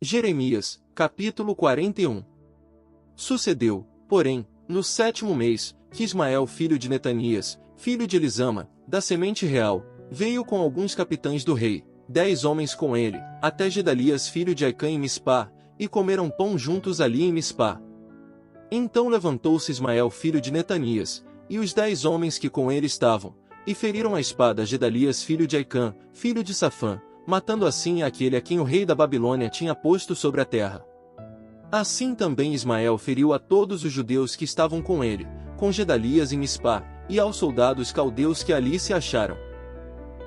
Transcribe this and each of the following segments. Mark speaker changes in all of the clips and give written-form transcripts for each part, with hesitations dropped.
Speaker 1: Jeremias, capítulo 41. Sucedeu, porém, no 7º mês, que Ismael filho de Netanias, filho de Elisama, da semente real, veio com alguns capitães do rei, 10 homens com ele, até Gedalias filho de Aicã em Mispá, e comeram pão juntos ali em Mispá. Então levantou-se Ismael filho de Netanias, e os 10 homens que com ele estavam, e feriram a espada a Gedalias filho de Aicã, filho de Safã, matando assim aquele a quem o rei da Babilônia tinha posto sobre a terra. Assim também Ismael feriu a todos os judeus que estavam com ele, com Gedalias em Mispá, e aos soldados caldeus que ali se acharam.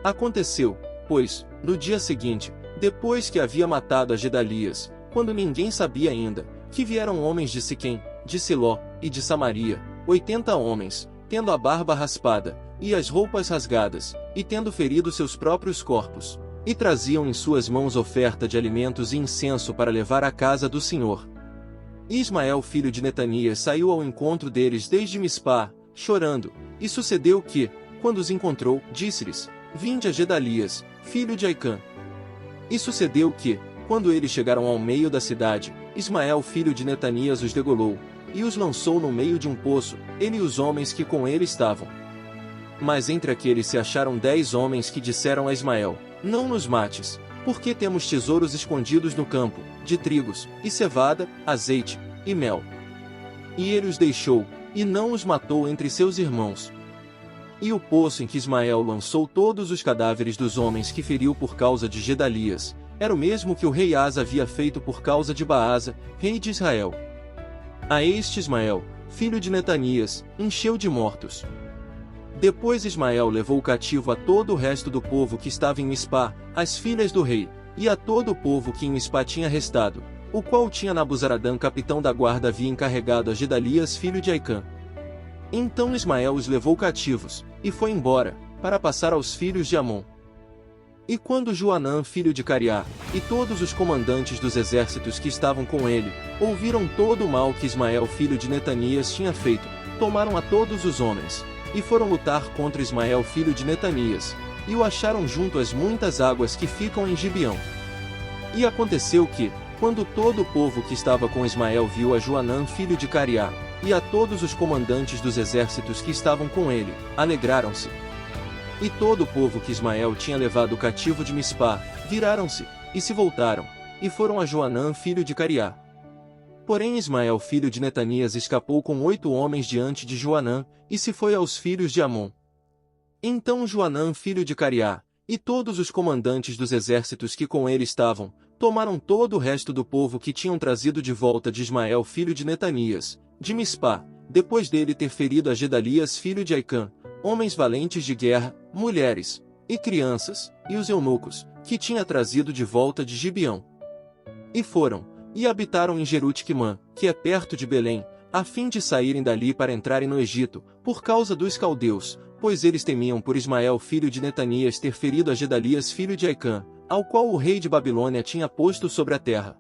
Speaker 1: Aconteceu, pois, no dia seguinte, depois que havia matado a Gedalias, quando ninguém sabia ainda, que vieram homens de Siquém, de Siló, e de Samaria, 80 homens, tendo a barba raspada, e as roupas rasgadas, e tendo ferido seus próprios corpos, e traziam em suas mãos oferta de alimentos e incenso para levar à casa do Senhor. E Ismael filho de Netanias saiu ao encontro deles desde Mispá, chorando, e sucedeu que, quando os encontrou, disse-lhes: Vinde a Gedalias, filho de Aicã. E sucedeu que, quando eles chegaram ao meio da cidade, Ismael filho de Netanias os degolou, e os lançou no meio de um poço, ele e os homens que com ele estavam. Mas entre aqueles se acharam 10 homens que disseram a Ismael: Não nos mates, porque temos tesouros escondidos no campo, de trigos, e cevada, azeite, e mel. E ele os deixou, e não os matou entre seus irmãos. E o poço em que Ismael lançou todos os cadáveres dos homens que feriu por causa de Gedalias, era o mesmo que o rei Asa havia feito por causa de Baasa, rei de Israel. A este Ismael, filho de Netanias, encheu de mortos. Depois Ismael levou cativo a todo o resto do povo que estava em Mispá, as filhas do rei, e a todo o povo que em Mispá tinha restado, o qual tinha Nabuzaradã capitão da guarda havia encarregado a Gedalias filho de Aicã. Então Ismael os levou cativos, e foi embora, para passar aos filhos de Amon. E quando Joanã filho de Cariá, e todos os comandantes dos exércitos que estavam com ele, ouviram todo o mal que Ismael filho de Netanias tinha feito, tomaram a todos os homens, e foram lutar contra Ismael filho de Netanias, e o acharam junto às muitas águas que ficam em Gibeão. E aconteceu que, quando todo o povo que estava com Ismael viu a Joanã filho de Cariá, e a todos os comandantes dos exércitos que estavam com ele, alegraram-se. E todo o povo que Ismael tinha levado cativo de Mispá, viraram-se, e se voltaram, e foram a Joanã filho de Cariá. Porém Ismael filho de Netanias escapou com 8 homens diante de Joanã, e se foi aos filhos de Amon. Então Joanã filho de Cariá, e todos os comandantes dos exércitos que com ele estavam, tomaram todo o resto do povo que tinham trazido de volta de Ismael filho de Netanias, de Mispá, depois dele ter ferido a Gedalias filho de Aicã, homens valentes de guerra, mulheres, e crianças, e os eunucos, que tinha trazido de volta de Gibeão. E foram, e habitaram em Jerute-Quimã, que é perto de Belém, a fim de saírem dali para entrarem no Egito, por causa dos caldeus, pois eles temiam por Ismael filho de Netanias ter ferido a Gedalias filho de Aicã, ao qual o rei de Babilônia tinha posto sobre a terra.